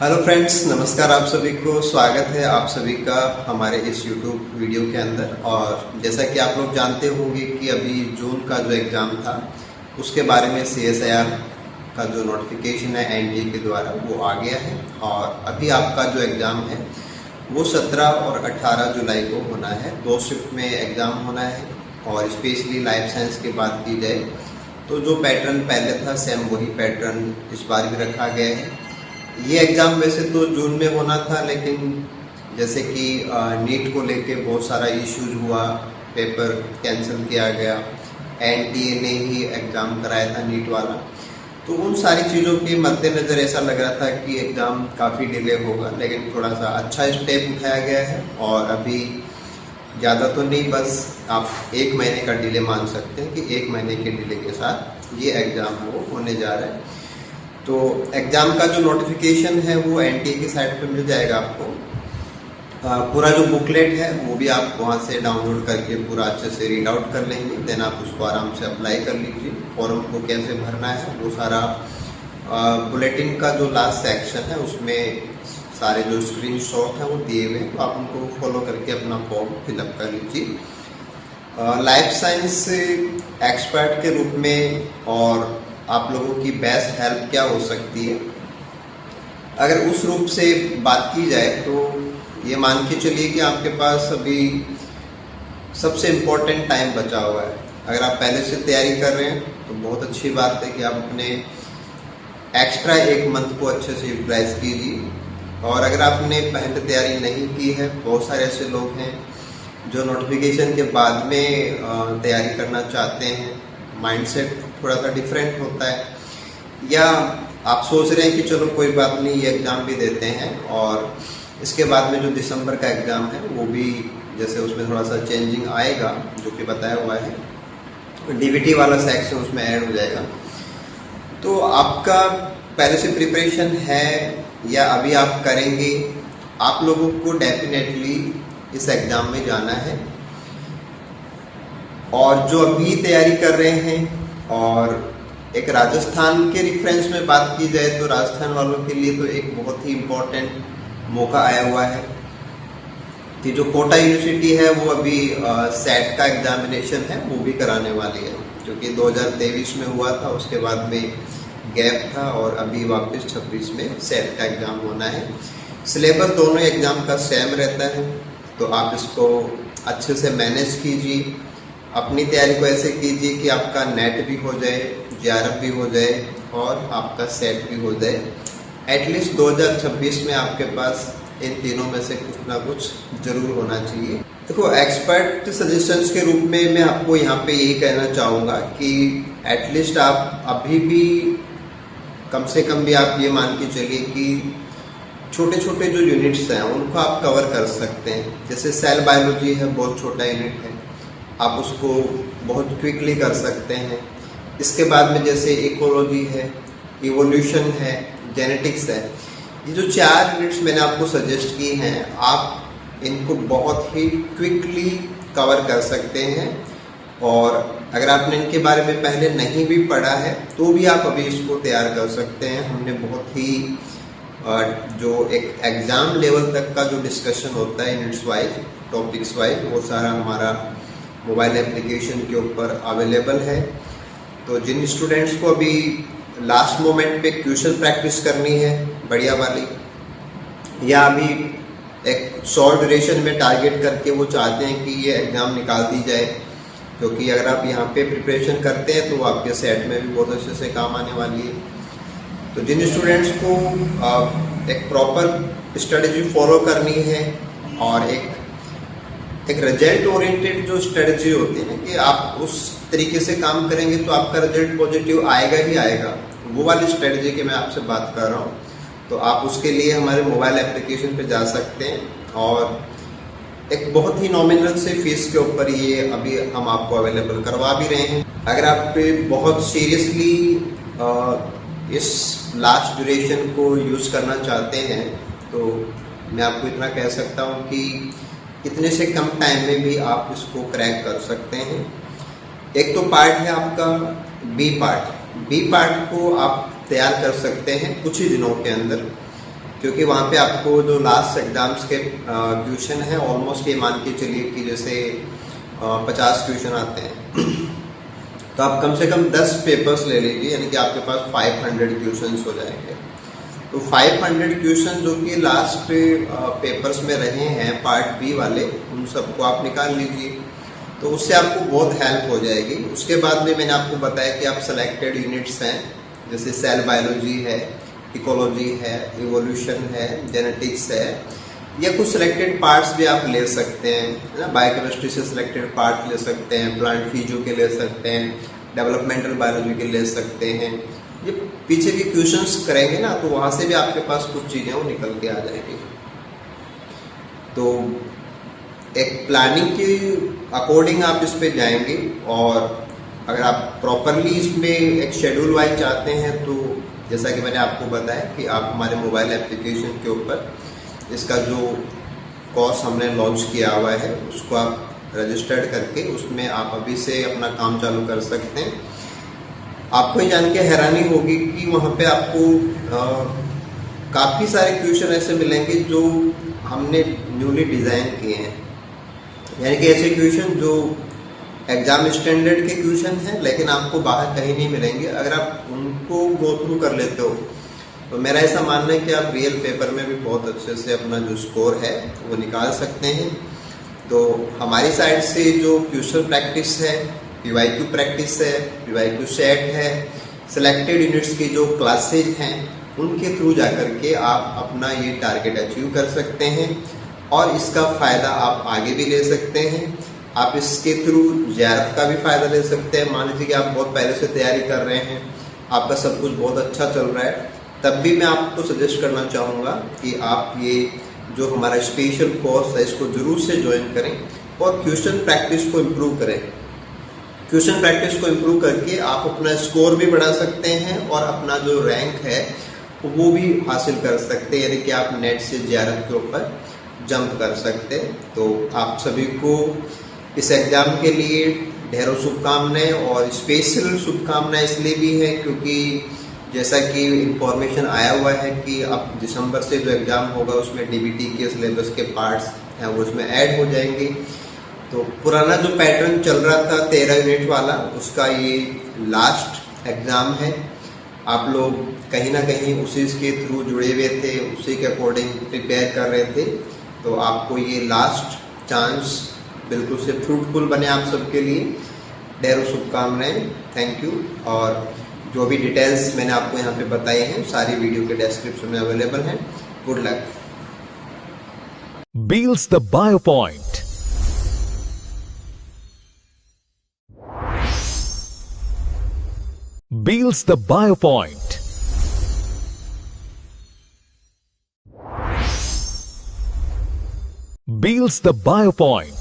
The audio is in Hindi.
हेलो फ्रेंड्स, नमस्कार। आप सभी को स्वागत है आप सभी का हमारे इस यूट्यूब वीडियो के अंदर। और जैसा कि आप लोग जानते होंगे कि अभी जून का जो एग्ज़ाम था उसके बारे में CSIR का जो नोटिफिकेशन है एनटीए के द्वारा वो आ गया है। और अभी आपका जो एग्ज़ाम है वो 17 और 18 जुलाई को होना है। 2 शिफ्ट में एग्ज़ाम होना है। और स्पेशली लाइफ साइंस की बात की जाए तो जो पैटर्न पहले था सेम वही पैटर्न इस बार भी रखा गया है। ये एग्ज़ाम वैसे तो जून में होना था, लेकिन जैसे कि नीट को लेके बहुत सारा इश्यूज हुआ, पेपर कैंसिल किया गया, एनटीए ने ही एग्ज़ाम कराया था नीट वाला। तो उन सारी चीज़ों के मद्देनज़र ऐसा लग रहा था कि एग्ज़ाम काफ़ी डिले होगा, लेकिन थोड़ा सा अच्छा स्टेप उठाया गया है। और अभी ज़्यादा तो नहीं, बस आप 1 महीने का डिले मान सकते हैं कि 1 महीने के डिले के साथ ये एग्ज़ाम है वो होने जा रहा है। तो एग्ज़ाम का जो नोटिफिकेशन है वो एनटीए की साइट पे मिल जाएगा आपको। पूरा जो बुकलेट है वो भी आप वहाँ से डाउनलोड करके पूरा अच्छे से रीड आउट कर लेंगे। देन आप उसको आराम से अप्लाई कर लीजिए। फॉर्म को कैसे भरना है वो सारा बुलेटिन का जो लास्ट सेक्शन है उसमें सारे जो स्क्रीनशॉट हैं वो दिए हुए हैं, तो आप उनको फॉलो करके अपना फॉर्म फिलअप कर लीजिए। लाइफ साइंस एक्सपर्ट के रूप में और आप लोगों की बेस्ट हेल्प क्या हो सकती है, अगर उस रूप से बात की जाए तो ये मान के चलिए कि आपके पास अभी सबसे इम्पोर्टेंट टाइम बचा हुआ है। अगर आप पहले से तैयारी कर रहे हैं तो बहुत अच्छी बात है कि आप अपने एक्स्ट्रा 1 मंथ को अच्छे से यूटिलाइज कीजिए। और अगर आपने पहले तैयारी नहीं की है, बहुत सारे ऐसे लोग हैं जो नोटिफिकेशन के बाद में तैयारी करना चाहते हैं, माइंडसेट थोड़ा सा डिफरेंट होता है, या आप सोच रहे हैं कि चलो कोई बात नहीं ये एग्ज़ाम भी देते हैं और इसके बाद में जो दिसंबर का एग्ज़ाम है वो भी जैसे उसमें थोड़ा सा चेंजिंग आएगा जो कि बताया हुआ है, डीबीटी वाला सेक्शन उसमें ऐड हो जाएगा। तो आपका पहले से प्रिपरेशन है या अभी आप करेंगे, आप लोगों को डेफिनेटली इस एग्ज़ाम में जाना है। और जो अभी तैयारी कर रहे हैं, और एक राजस्थान के रेफरेंस में बात की जाए तो राजस्थान वालों के लिए तो एक बहुत ही इम्पोर्टेंट मौका आया हुआ है कि जो कोटा यूनिवर्सिटी है वो अभी सेट का एग्जामिनेशन है वो भी कराने वाली है, क्योंकि 2023 में हुआ था, उसके बाद में गैप था और अभी वापस 26 में सेट का एग्ज़ाम होना है। सिलेबस दोनों एग्ज़ाम का सेम रहता है, तो आप इसको अच्छे से मैनेज कीजिए। अपनी तैयारी को ऐसे कीजिए कि आपका नेट भी हो जाए, JRF भी हो जाए और आपका सेट भी हो जाए। एटलीस्ट 2026 में आपके पास इन तीनों में से कुछ ना कुछ जरूर होना चाहिए। देखो, एक्सपर्ट सजेशंस के रूप में मैं आपको यहाँ पे यही कहना चाहूँगा कि एटलीस्ट आप अभी भी कम से कम भी आप ये मान के चलिए कि छोटे छोटे जो यूनिट्स हैं उनको आप कवर कर सकते हैं। जैसे सेल बायोलॉजी है, बहुत छोटा यूनिट है, आप उसको बहुत क्विकली कर सकते हैं। इसके बाद में जैसे इकोलॉजी है, इवोल्यूशन है, जेनेटिक्स है, ये जो 4 यूनिट्स मैंने आपको सजेस्ट की हैं, आप इनको बहुत ही क्विकली कवर कर सकते हैं। और अगर आपने इनके बारे में पहले नहीं भी पढ़ा है तो भी आप अभी इसको तैयार कर सकते हैं। हमने बहुत ही जो एक एग्ज़ाम लेवल तक का जो डिस्कशन होता है यूनिट्स वाइज, टॉपिक्स वाइज, वो सारा हमारा मोबाइल एप्लीकेशन के ऊपर अवेलेबल है। तो जिन स्टूडेंट्स को अभी लास्ट मोमेंट पे क्वेश्चन प्रैक्टिस करनी है बढ़िया वाली, या अभी एक शॉर्ट ड्यूरेशन में टारगेट करके वो चाहते हैं कि ये एग्ज़ाम निकाल दी जाए, क्योंकि अगर आप यहाँ पे प्रिपरेशन करते हैं तो वो आपके सेट में भी बहुत अच्छे से काम आने वाली है। तो जिन स्टूडेंट्स को एक प्रॉपर स्ट्रेटजी फॉलो करनी है और एक रिजल्ट ओरिएंटेड जो स्ट्रेटजी होती है ना कि आप उस तरीके से काम करेंगे तो आपका रिजल्ट पॉजिटिव आएगा ही आएगा, वो वाली स्ट्रेटजी की मैं आपसे बात कर रहा हूँ। तो आप उसके लिए हमारे मोबाइल एप्लीकेशन पे जा सकते हैं और एक बहुत ही नॉमिनल से फीस के ऊपर ये अभी हम आपको अवेलेबल करवा भी रहे हैं। अगर आप बहुत सीरियसली इस लास्ट ड्यूरेशन को यूज़ करना चाहते हैं तो मैं आपको इतना कह सकता हूँ कि इतने से कम टाइम में भी आप इसको क्रैक कर सकते हैं। एक तो पार्ट है आपका बी पार्ट को आप तैयार कर सकते हैं कुछ ही दिनों के अंदर। क्योंकि वहाँ पे आपको जो लास्ट एग्जाम्स के क्वेश्चन हैं ऑलमोस्ट ये मान के चलिए कि जैसे 50 क्वेश्चन आते हैं तो आप कम से कम 10 पेपर्स ले लीजिए, यानी कि आपके पास 500 क्वेश्चंस हो जाएंगे। तो 500 क्वेश्चन जो कि लास्ट पेपर्स में रहे हैं पार्ट बी वाले, उन सबको आप निकाल लीजिए, तो उससे आपको बहुत हेल्प हो जाएगी। उसके बाद में मैंने आपको बताया कि आप सेलेक्टेड यूनिट्स हैं, जैसे सेल बायोलॉजी है, इकोलॉजी है, इवोल्यूशन है, जेनेटिक्स है, या कुछ सिलेक्टेड पार्ट्स भी आप ले सकते हैं, है ना। बायोकेमिस्ट्री से सिलेक्टेड पार्ट्स ले सकते हैं, प्लांट फिजियो के ले सकते हैं, डेवलपमेंटल बायोलॉजी के ले सकते हैं। ये पीछे भी क्वेश्चंस करेंगे ना, तो वहाँ से भी आपके पास कुछ चीज़ें वो निकल के आ जाएंगी। तो एक प्लानिंग के अकॉर्डिंग आप इस पे जाएंगे, और अगर आप प्रॉपरली इसमें एक शेड्यूल वाइज चाहते हैं तो जैसा कि मैंने आपको बताया कि आप हमारे मोबाइल एप्लीकेशन के ऊपर इसका जो कोर्स हमने लॉन्च किया हुआ है उसको आप रजिस्टर्ड करके उसमें आप अभी से अपना काम चालू कर सकते हैं। आपको ये जान के हैरानी होगी कि वहाँ पे आपको काफ़ी सारे क्वेश्चन ऐसे मिलेंगे जो हमने न्यूली डिज़ाइन किए हैं, यानी कि ऐसे क्वेश्चन जो एग्जाम स्टैंडर्ड के क्वेश्चन हैं लेकिन आपको बाहर कहीं नहीं मिलेंगे। अगर आप उनको गो थ्रू कर लेते हो तो मेरा ऐसा मानना है कि आप रियल पेपर में भी बहुत अच्छे से अपना जो स्कोर है वो निकाल सकते हैं। तो हमारी साइड से जो क्वेश्चन प्रैक्टिस है, PYQ प्रैक्टिस है, PYQ सेट है, सिलेक्टेड यूनिट्स की जो क्लासेज हैं उनके थ्रू जाकर के आप अपना ये टारगेट अचीव कर सकते हैं, और इसका फ़ायदा आप आगे भी ले सकते हैं। आप इसके थ्रू ज़ियारत का भी फ़ायदा ले सकते हैं। मान लीजिए कि आप बहुत पहले से तैयारी कर रहे हैं, आपका सब कुछ बहुत अच्छा चल रहा है, तब भी मैं आपको सजेस्ट करना चाहूँगा कि आप ये जो हमारा स्पेशल कोर्स है इसको ज़रूर से ज्वाइन करें और क्वेश्चन प्रैक्टिस को इम्प्रूव करें। क्वेश्चन प्रैक्टिस को इम्प्रूव करके आप अपना स्कोर भी बढ़ा सकते हैं और अपना जो रैंक है वो भी हासिल कर सकते हैं, यानी कि आप नेट से ज़ियारत के ऊपर जंप कर सकते हैं। तो आप सभी को इस एग्ज़ाम के लिए ढेरों शुभकामनाएं, और स्पेशल शुभकामनाएं इसलिए भी है क्योंकि जैसा कि इंफॉर्मेशन आया हुआ है कि अब दिसंबर से जो एग्ज़ाम होगा उसमें DBT के सिलेबस के पार्ट्स हैं वो उसमें ऐड हो जाएंगे। तो पुराना जो पैटर्न चल रहा था 13 यूनिट वाला, उसका ये लास्ट एग्ज़ाम है। आप लोग कहीं ना कहीं उसी के थ्रू जुड़े हुए थे, उसी के अकॉर्डिंग प्रिपेयर कर रहे थे, तो आपको ये लास्ट चांस बिल्कुल से फ्रूटफुल बने आप सबके लिए। ढेरों शुभकामनाएं, थैंक यू। और जो भी डिटेल्स मैंने आपको यहाँ पे बताई हैं सारी वीडियो के डिस्क्रिप्शन में अवेलेबल हैं। Good luck. Beals the BioPoint. Beals the BioPoint. Beals the BioPoint.